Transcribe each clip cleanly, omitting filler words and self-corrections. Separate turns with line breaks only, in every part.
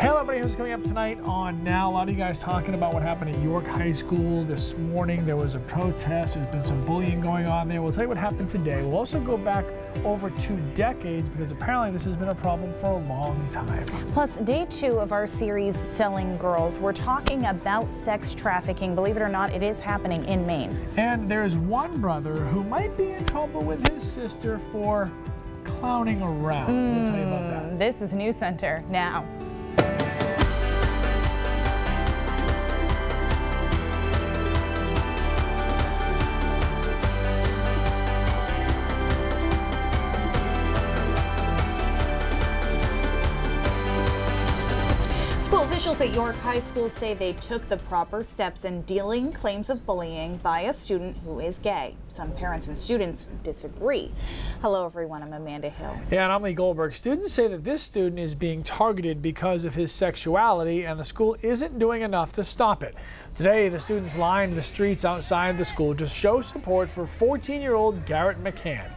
Hey everybody, who's coming up tonight on Now? A lot of you guys talking about what happened at York High School this morning. There was a protest, there's been some bullying going on there. We'll tell you what happened today. We'll also go back over 2 decades because apparently this has been a problem for a long time.
Plus, day 2 of our series, Selling Girls. We're talking about sex trafficking. Believe it or not, it is happening in Maine.
And there's one brother who might be in trouble with his sister for clowning around. We'll tell you about that.
This is News Center now. School officials at York High School say they took the proper steps in dealing claims of bullying by a student who is gay. Some parents and students disagree. Hello everyone, I'm Amanda Hill.
Yeah, and I'm Lee Goldberg. Students say that this student is being targeted because of his sexuality and the school isn't doing enough to stop it. Today, the students lined the streets outside the school to show support for 14-year-old Garrett McCann.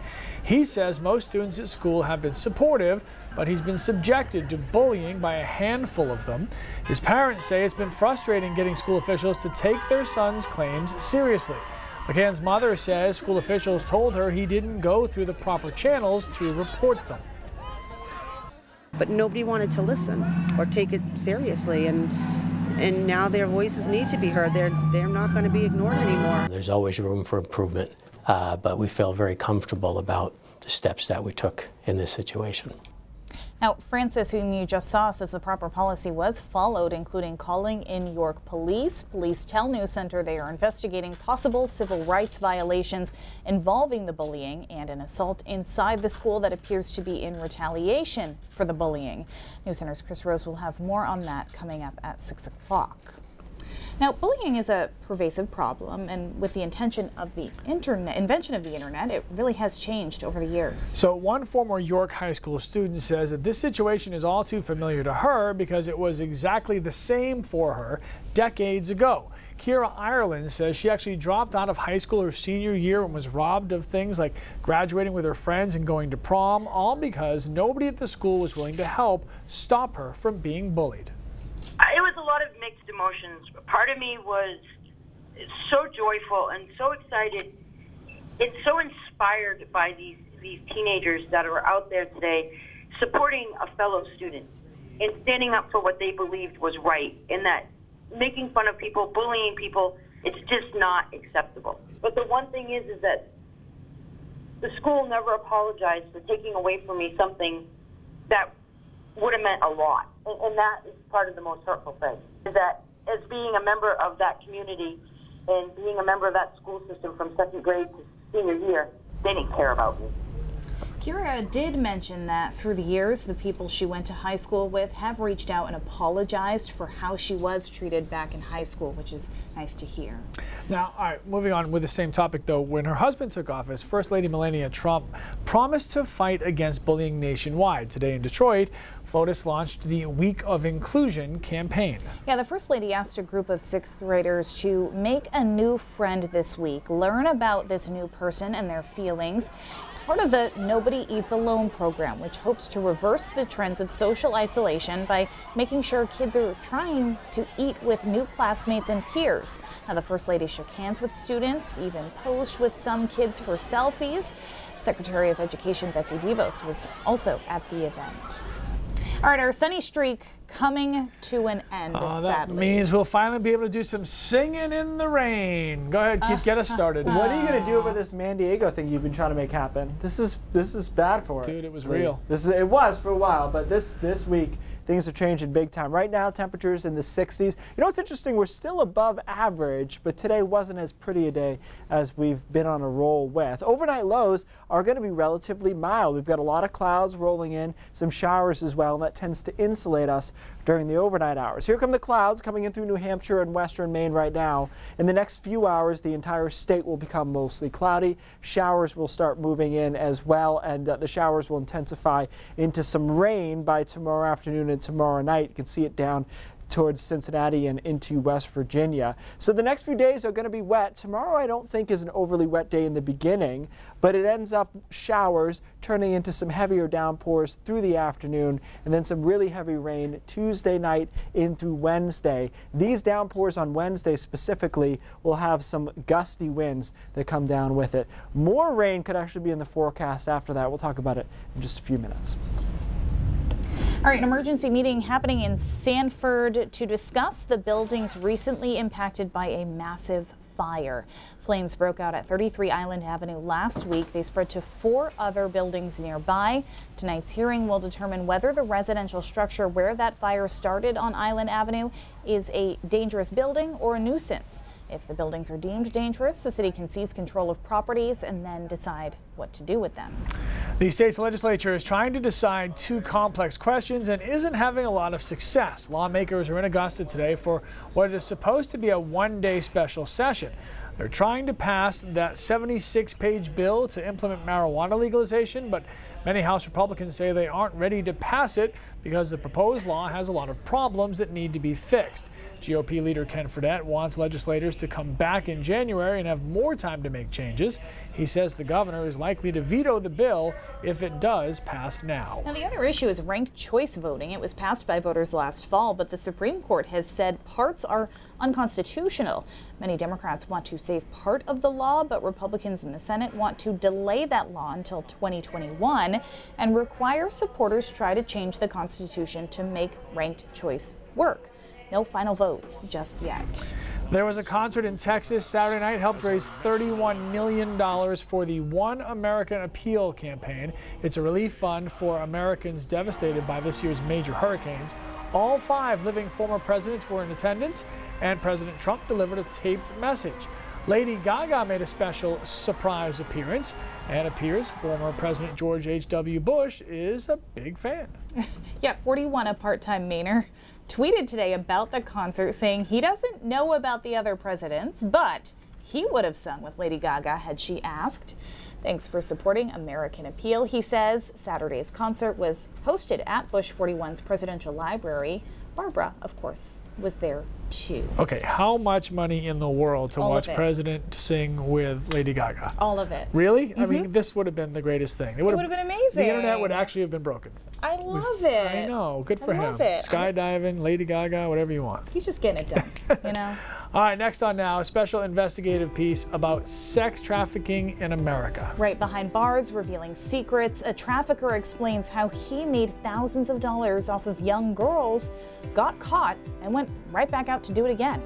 He says most students at school have been supportive, but he's been subjected to bullying by a handful of them. His parents say it's been frustrating getting school officials to take their son's claims seriously. McCann's mother says school officials told her he didn't go through the proper channels to report them.
But nobody wanted to listen or take it seriously, and now their voices need to be heard. They're not going to be ignored anymore.
There's always room for improvement, but we feel very comfortable about the steps that we took in this situation.
Now, Francis, whom you just saw, says the proper policy was followed, including calling in York Police. Police tell News Center they are investigating possible civil rights violations involving the bullying and an assault inside the school that appears to be in retaliation for the bullying. News Center's Chris Rose will have more on that coming up at 6 o'clock. Now, bullying is a pervasive problem, and with the invention of the internet, it really has changed over the years.
So one former York High School student says that this situation is all too familiar to her because it was exactly the same for her decades ago. Kira Ireland says she actually dropped out of high school her senior year and was robbed of things like graduating with her friends and going to prom, all because nobody at the school was willing to help stop her from being bullied.
It was a lot of mixed emotions. Part of me was so joyful and so excited and so inspired by these teenagers that are out there today supporting a fellow student and standing up for what they believed was right, and that making fun of people, bullying people, it's just not acceptable. But the one thing is that the school never apologized for taking away from me something that would have meant a lot. And that is part of the most hurtful thing, is that as being a member of that community and being a member of that school system from 2nd grade to senior year, they didn't care about me.
Kira did mention that through the years, the people she went to high school with have reached out and apologized for how she was treated back in high school, which is nice to hear.
Now, all right, moving on with the same topic, though. When her husband took office, First Lady Melania Trump promised to fight against bullying nationwide. Today in Detroit, FLOTUS launched the Week of Inclusion campaign. Yeah,
the First Lady asked a group of 6th graders to make a new friend this week, learn about this new person and their feelings. It's part of the Nobody Eats Alone program, which hopes to reverse the trends of social isolation by making sure kids are trying to eat with new classmates and peers. Now, the First Lady shook hands with students, even posed with some kids for selfies. Secretary of Education Betsy DeVos was also at the event. All right, our sunny streak coming to an end,
that
sadly.
means we'll finally be able to do some singing in the rain. Go ahead, Keith, get us started.
What are you going to do about this Man Diego thing you've been trying to make happen? This is bad for it.
Dude, it was real.
It was for a while, but this week things are changing big time. Right now, temperatures in the 60s. You know what's interesting? We're still above average, but today wasn't as pretty a day as we've been on a roll with. Overnight lows are going to be relatively mild. We've got a lot of clouds rolling in, some showers as well, and that tends to insulate us during the overnight hours. Here come the clouds coming in through New Hampshire and western Maine right now. In the next few hours, the entire state will become mostly cloudy. Showers will start moving in as well, and the showers will intensify into some rain by tomorrow afternoon and tomorrow night. You can see it down towards Cincinnati and into West Virginia. So the next few days are going to be wet. Tomorrow I don't think is an overly wet day in the beginning, but it ends up showers turning into some heavier downpours through the afternoon, and then some really heavy rain Tuesday night in through Wednesday. These downpours on Wednesday specifically will have some gusty winds that come down with it. More rain could actually be in the forecast after that. We'll talk about it in just a few minutes.
All right, an emergency meeting happening in Sanford to discuss the buildings recently impacted by a massive fire. Flames broke out at 33 Island Avenue last week. They spread to 4 other buildings nearby. Tonight's hearing will determine whether the residential structure where that fire started on Island Avenue is a dangerous building or a nuisance. If the buildings are deemed dangerous, the city can seize control of properties and then decide what to do with them.
The state's legislature is trying to decide 2 complex questions and isn't having a lot of success. Lawmakers are in Augusta today for what is supposed to be a one-day special session. They're trying to pass that 76-page bill to implement marijuana legalization, but many House Republicans say they aren't ready to pass it because the proposed law has a lot of problems that need to be fixed. GOP leader Ken Fredette wants legislators to come back in January and have more time to make changes. He says the governor is likely to veto the bill if it does pass now.
Now, the other issue is ranked choice voting. It was passed by voters last fall, but the Supreme Court has said parts are unconstitutional. Many Democrats want to save part of the law, but Republicans in the Senate want to delay that law until 2021 and require supporters try to change the Constitution to make ranked choice work. No final votes just yet.
There was a concert in Texas Saturday night, helped raise $31 million for the One American Appeal campaign. It's a relief fund for Americans devastated by this year's major hurricanes. All 5 living former presidents were in attendance, and President Trump delivered a taped message. Lady Gaga made a special surprise appearance, and appears former President George H.W. Bush is a big fan.
Yeah, 41, a part-time Mainer, tweeted today about the concert saying he doesn't know about the other presidents, but he would have sung with Lady Gaga had she asked. Thanks for supporting American Appeal, he says. Saturday's concert was hosted at Bush 41's Presidential Library. Barbara, of course, was there too.
Okay, how much money in the world to watch President sing with Lady Gaga?
All of it.
Really? I mean, this would have been the greatest thing. It would have
been amazing.
The internet would actually have been broken.
I love it.
I know. Good for him.
I love it.
Skydiving, Lady Gaga, whatever you want.
He's just getting it done, you know?
All right, next on Now, a special investigative piece about sex trafficking in America.
Right behind bars, revealing secrets, a trafficker explains how he made thousands of dollars off of young girls, got caught, and went right back out to do it again.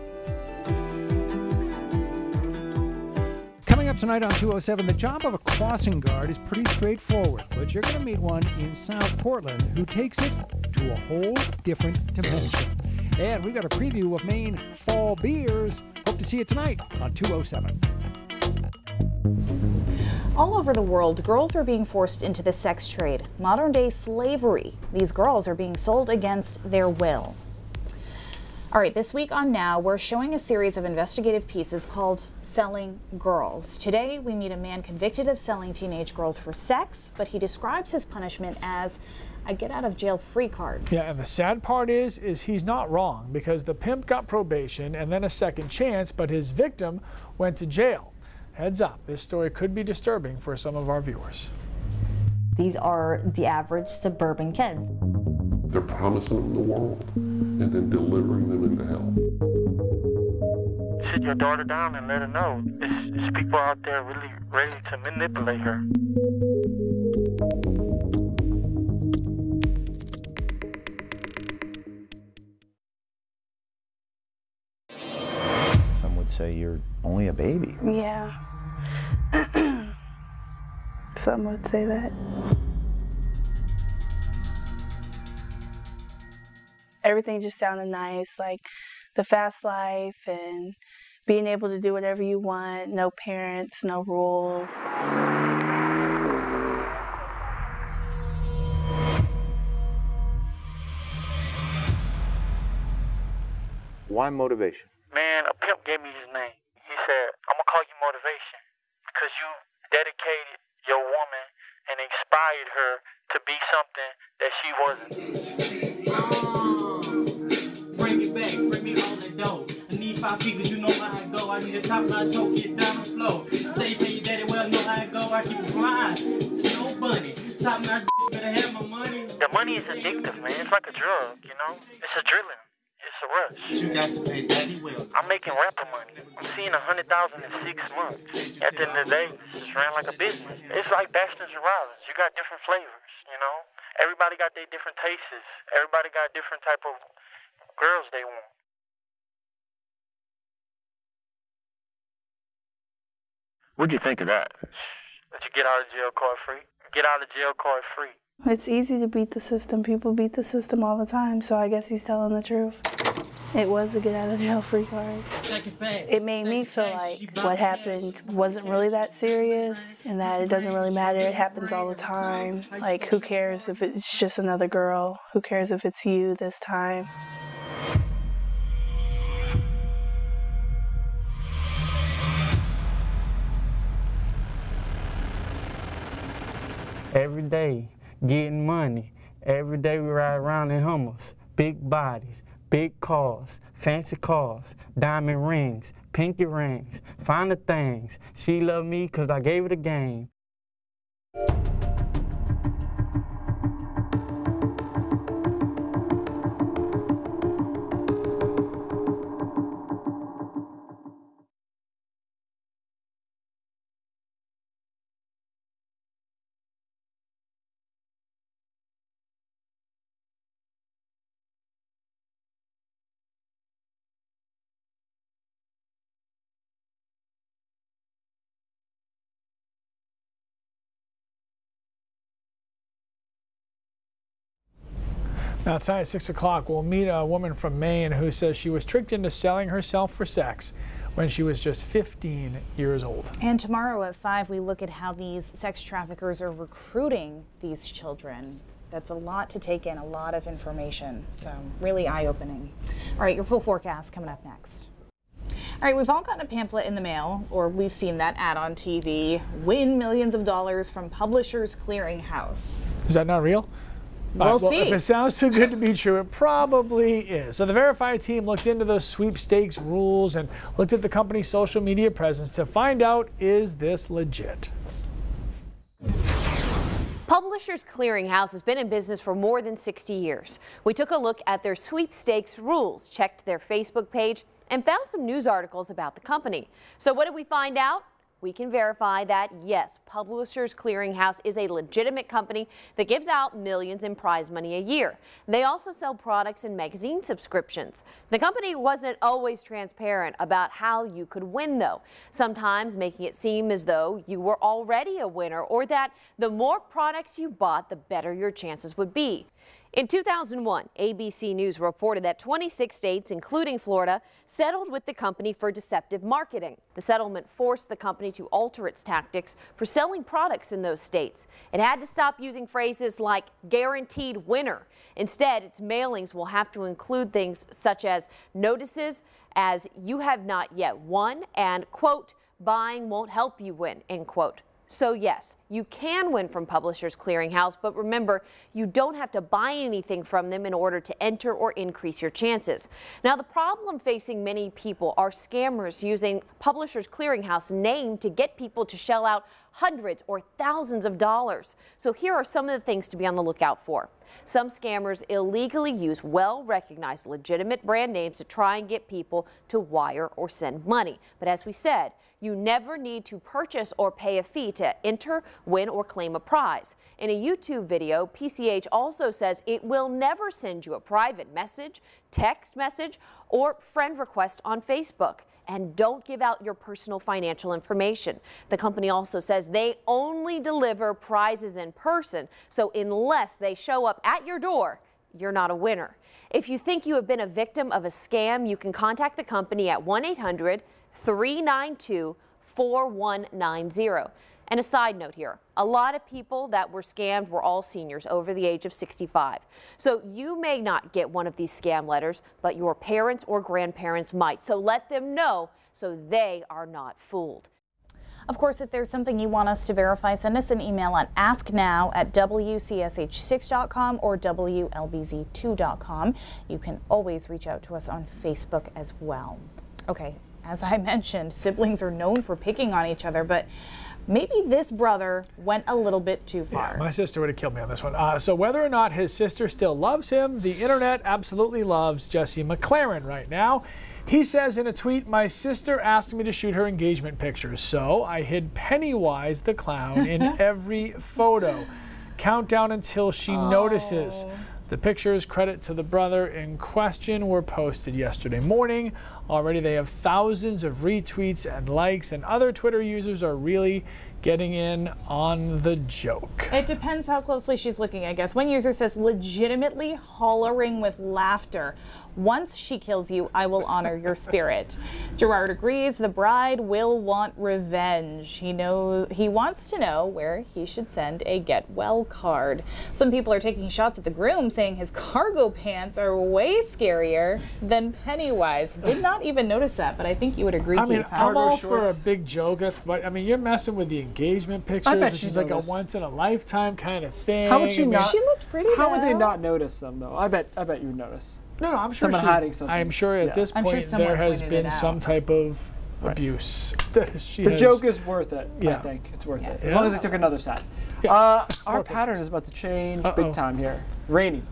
Coming up tonight on 207, the job of a crossing guard is pretty straightforward, but you're going to meet one in South Portland who takes it to a whole different dimension. And we've got a preview of Maine fall beers. Hope to see you tonight on 207.
All over the world, girls are being forced into the sex trade, modern-day slavery. These girls are being sold against their will. All right, this week on Now, we're showing a series of investigative pieces called Selling Girls. Today, we meet a man convicted of selling teenage girls for sex, but he describes his punishment as a get-out-of-jail-free card.
Yeah, and the sad part is he's not wrong, because the pimp got probation and then a second chance, but his victim went to jail. Heads up, this story could be disturbing for some of our viewers.
These are the average suburban kids.
They're promising them the world and then delivering them into hell.
Sit your daughter down and let her know. There's people out there really ready to manipulate her.
Some would say you're only a baby.
Yeah. Some would say that. Everything just sounded nice, like the fast life and being able to do whatever you want, no parents, no rules.
Why motivation?
Man, a pimp gave me his name. He said, I'm going to call you Motivation because you dedicated your woman and inspired her to be something that she wasn't.
Bring it back. my feet, cause you know how I go. I need a top notch choke, get down the floor. Say, tell your daddy, well, know how I go. I keep it flying. Snow bunny. Top notch bitch, better have my money.
The money is addictive, man. It's like a drug, you know? It's adrenaline. It's a rush.
You got to pay daddy well.
I'm making rapper money. I'm seeing 100,000 in 6 months. At the end of the day, it's just ran like a business. It's like Baskin's and Robbins. You got different flavors, you know? Everybody got their different tastes. Everybody got different type of girls they want. What'd you think of that? That you get out of jail card free? Get out of jail card free.
It's easy to beat the system. People beat the system all the time, so I guess he's telling the truth. It was a get out of jail free card. It made me feel like what happened wasn't really that serious and that it doesn't really matter. It happens all the time. Like, who cares if it's just another girl? Who cares if it's you this time?
Every day, getting money. Every day we ride around in Hummers. Big bodies, big cars, fancy cars, diamond rings, pinky rings, find the things. She loved me because I gave it a game.
Now tonight at 6 o'clock, we'll meet a woman from Maine who says she was tricked into selling herself for sex when she was just 15 years old.
And tomorrow at 5, we look at how these sex traffickers are recruiting these children. That's a lot to take in, a lot of information, so really eye-opening. All right, your full forecast coming up next. All right, we've all gotten a pamphlet in the mail, or we've seen that ad on TV. Win millions of dollars from Publishers Clearinghouse.
Is that not real?
We'll see.
If it sounds too good to be true, it probably is. So the Verify team looked into those sweepstakes rules and looked at the company's social media presence to find out, is this legit?
Publishers Clearinghouse has been in business for more than 60 years. We took a look at their sweepstakes rules, checked their Facebook page, and found some news articles about the company. So what did we find out? We can verify that, yes, Publishers Clearinghouse is a legitimate company that gives out millions in prize money a year. They also sell products and magazine subscriptions. The company wasn't always transparent about how you could win, though, sometimes making it seem as though you were already a winner or that the more products you bought, the better your chances would be. In 2001, ABC News reported that 26 states, including Florida, settled with the company for deceptive marketing. The settlement forced the company to alter its tactics for selling products in those states. It had to stop using phrases like guaranteed winner. Instead, its mailings will have to include things such as notices as you have not yet won and, quote, buying won't help you win, end quote. So yes, you can win from Publishers Clearinghouse, but remember, you don't have to buy anything from them in order to enter or increase your chances. Now, the problem facing many people are scammers using Publishers Clearinghouse name to get people to shell out hundreds or thousands of dollars. So here are some of the things to be on the lookout for. Some scammers illegally use well-recognized legitimate brand names to try and get people to wire or send money. But as we said, you never need to purchase or pay a fee to enter, win, or claim a prize. In a YouTube video, PCH also says it will never send you a private message, text message, or friend request on Facebook. And don't give out your personal financial information. The company also says they only deliver prizes in person, so unless they show up at your door, you're not a winner. If you think you have been a victim of a scam, you can contact the company at 1-800-392-4190. And a side note here, a lot of people that were scammed were all seniors over the age of 65. So you may not get one of these scam letters, but your parents or grandparents might. So let them know so they are not fooled.
Of course, if there's something you want us to verify, send us an email at asknow@wcsh6.com or WLBZ2.com. You can always reach out to us on Facebook as well. Okay, as I mentioned, siblings are known for picking on each other, but maybe this brother went a little bit too far.
Yeah, my sister would have killed me on this one. So whether or not his sister still loves him, the internet absolutely loves Jesse McLaren right now. He says in a tweet, "My sister asked me to shoot her engagement pictures, so I hid Pennywise the clown in every photo. Countdown until she notices." The pictures, credit to the brother in question, were posted yesterday morning. Already they have thousands of retweets and likes, and other Twitter users are really getting in on the joke.
It depends how closely she's looking, I guess. One user says, legitimately hollering with laughter. "Once she kills you, I will honor your spirit." Gerard agrees the bride will want revenge. He wants to know where he should send a get well card. Some people are taking shots at the groom, saying his cargo pants are way scarier than Pennywise. Did not even notice that, but I think you would agree.
I mean, I'm all for a big joke, but I mean, you're messing with the engagement pictures, which is like a once-in-a-lifetime kind of thing.
How would you not?
She looked pretty.
How would they not notice them, though? I bet you would notice.
No, I'm sure
someone hiding something.
I'm sure at this point there has been some type of abuse. The
joke is worth it. I think it's worth it as long as they took another side. Our pattern is about to change big time here. Raining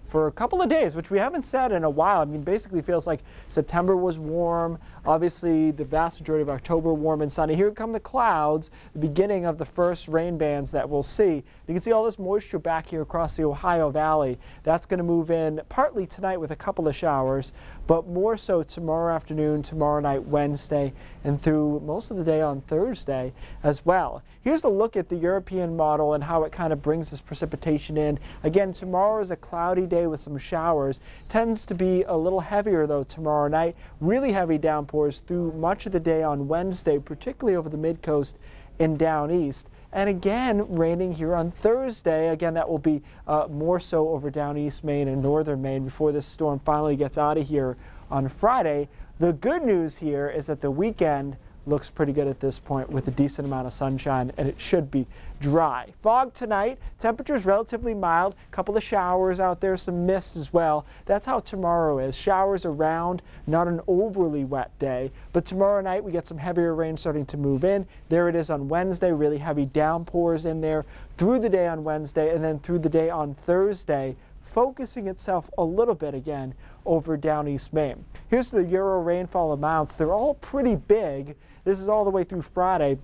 for a couple of days, which we haven't said in a while. I mean, basically feels like September was warm. Obviously, the vast majority of October warm and sunny. Here come the clouds, the beginning of the first rain bands that we'll see. You can see all this moisture back here across the Ohio Valley. That's going to move in partly tonight with a couple of showers, but more so tomorrow afternoon, tomorrow night, Wednesday, and through most of the day on Thursday as well. Here's a look at the European model and how it kind of brings this precipitation in. Again, tomorrow is a cloudy day with some showers. Tends to be a little heavier though tomorrow night. Really heavy downpours through much of the day on Wednesday, particularly over the mid-coast and down east. And again, raining here on Thursday. Again, that will be more so over down east Maine and northern Maine before this storm finally gets out of here on Friday. The good news here is that the weekend looks pretty good at this point with a decent amount of sunshine, and it should be dry. Fog tonight, temperatures relatively mild, couple of showers out there, some mist as well. That's how tomorrow is. Showers around, not an overly wet day, but tomorrow night we get some heavier rain starting to move in. There it is on Wednesday, really heavy downpours in there through the day on Wednesday and then through the day on Thursday, focusing itself a little bit again over down east Maine. Here's the Euro rainfall amounts. They're all pretty big. This is all the way through Friday.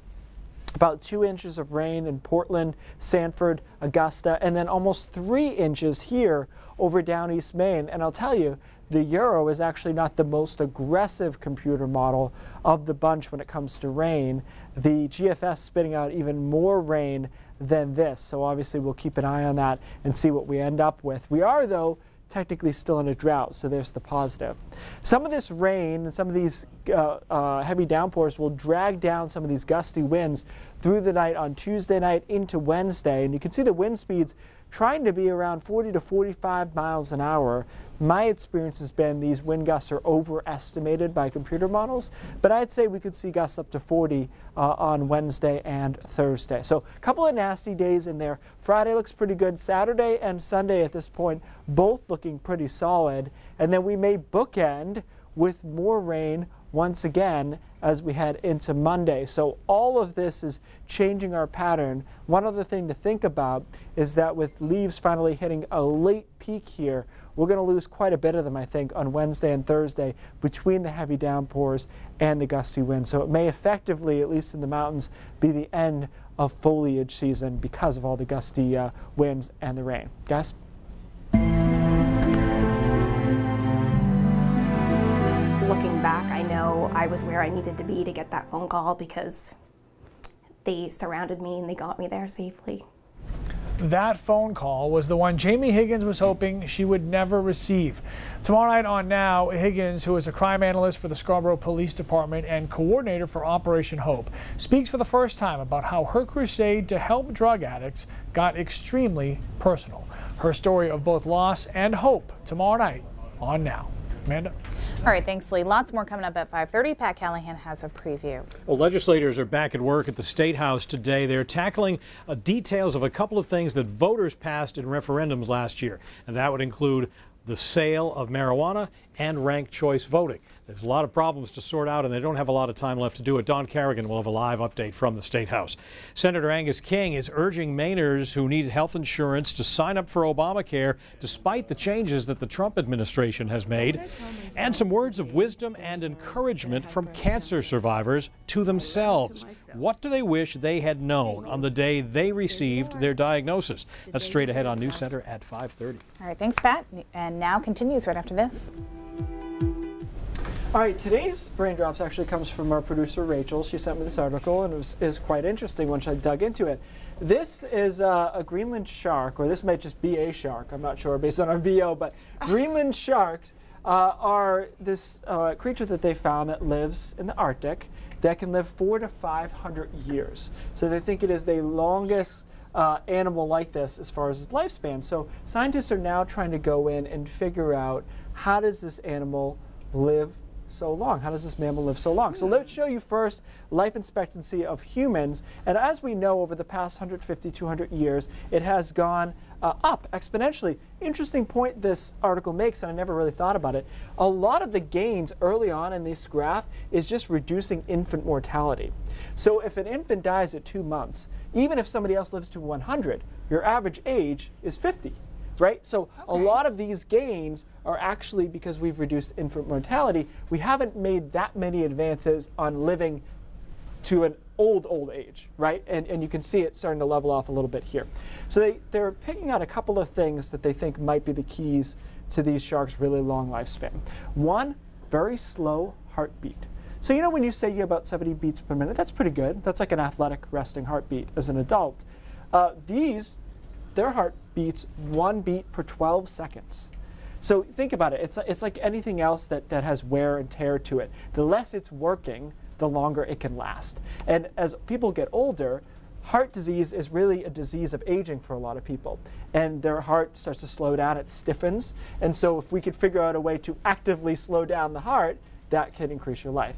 About 2 inches of rain in Portland, Sanford, Augusta, and then almost 3 inches here over down east Maine. And I'll tell you, the Euro is actually not the most aggressive computer model of the bunch when it comes to rain. The GFS spitting out even more rain than this. So obviously we'll keep an eye on that and see what we end up with. We are, though, technically still in a drought, so there's the positive. Some of this rain and some of these heavy downpours will drag down some of these gusty winds through the night on Tuesday night into Wednesday, and you can see the wind speeds trying to be around 40 to 45 miles an hour. My experience has been these wind gusts are overestimated by computer models, but I'd say we could see gusts up to 40 on Wednesday and Thursday. So a couple of nasty days in there. Friday looks pretty good. Saturday and Sunday at this point, both looking pretty solid. And then we may bookend with more rain once again as we head into Monday. So all of this is changing our pattern. One other thing to think about is that with leaves finally hitting a late peak here, we're going to lose quite a bit of them, I think, on Wednesday and Thursday between the heavy downpours and the gusty winds. So it may effectively, at least in the mountains, be the end of foliage season because of all the gusty winds and the rain. Guys?
Looking back, I know I was where I needed to be to get that phone call because they surrounded me and they got me there safely.
That phone call was the one Jamie Higgins was hoping she would never receive. Tomorrow night on Now, Higgins, who is a crime analyst for the Scarborough Police Department and coordinator for Operation Hope, speaks for the first time about how her crusade to help drug addicts got extremely personal. Her story of both loss and hope tomorrow night on Now. Amanda?
All right, thanks, Lee. Lots more coming up at 5:30. Pat Callahan has a preview.
Well, legislators are back at work at the State House today. They're tackling details of a couple of things that voters passed in referendums last year, and that would include the sale of marijuana and ranked choice voting. There's a lot of problems to sort out, and they don't have a lot of time left to do it. Don Carrigan will have a live update from the State House. Senator Angus King is urging Mainers who need health insurance to sign up for Obamacare despite the changes that the Trump administration has made, and some words of wisdom and encouragement from cancer survivors to themselves. What do they wish they had known on the day they received their diagnosis? That's straight ahead on News Center at 5:30.
All right, thanks, Pat. And now continues right after this.
All right, today's Brain Drops actually comes from our producer, Rachel. She sent me this article, and it was quite interesting once I dug into it. This is a Greenland shark, or this might just be a shark, I'm not sure, based on our VO, but Greenland sharks are this creature that they found that lives in the Arctic that can live 400 to 500 years. So they think it is the longest animal like this as far as its lifespan. So scientists are now trying to go in and figure out, how does this animal live so long? How does this mammal live so long? So let's show you first life expectancy of humans. And as we know, over the past 150, 200 years, it has gone up exponentially. Interesting point this article makes, and I never really thought about it. A lot of the gains early on in this graph is just reducing infant mortality. So if an infant dies at 2 months, even if somebody else lives to 100, your average age is 50. Right? So a lot of these gains are actually because we've reduced infant mortality. We haven't made that many advances on living to an old age, right? And you can see it starting to level off a little bit here. So they're picking out a couple of things that they think might be the keys to these sharks' really long lifespan. One, very slow heartbeat. So you know when you say you have about 70 beats per minute, that's pretty good. That's like an athletic resting heartbeat as an adult. Their heart beats 1 beat per 12 seconds. So think about it. It's like anything else that has wear and tear to it. The less it's working, the longer it can last. And as people get older, heart disease is really a disease of aging for a lot of people. And their heart starts to slow down, it stiffens. And so if we could figure out a way to actively slow down the heart, that can increase your life.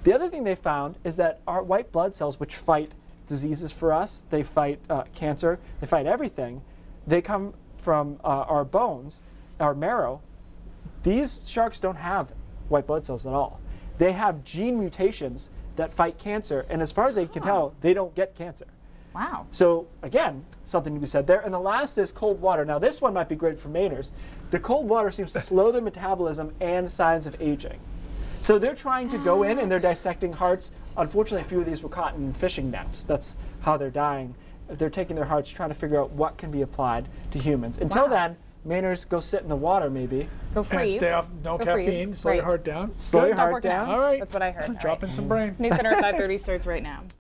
The other thing they found is that our white blood cells, which fight diseases for us, they fight cancer, they fight everything. They come from our bones, our marrow. These sharks don't have white blood cells at all. They have gene mutations that fight cancer, and as far as they can tell, they don't get cancer.
Wow.
So again, something to be said there. And the last is cold water. Now this one might be great for Mainers. The cold water seems to slow their metabolism and signs of aging. So they're trying to go in and they're dissecting hearts. Unfortunately, a few of these were caught in fishing nets. That's how they're dying. They're taking their hearts, trying to figure out what can be applied to humans. Until then, Mainers, go sit in the water maybe.
Go freeze.
And stay off, no caffeine, slow your heart down.
Slow your heart down.
All right.
That's what I heard.
Drop in some brain.
News Center at 5:30 starts right now.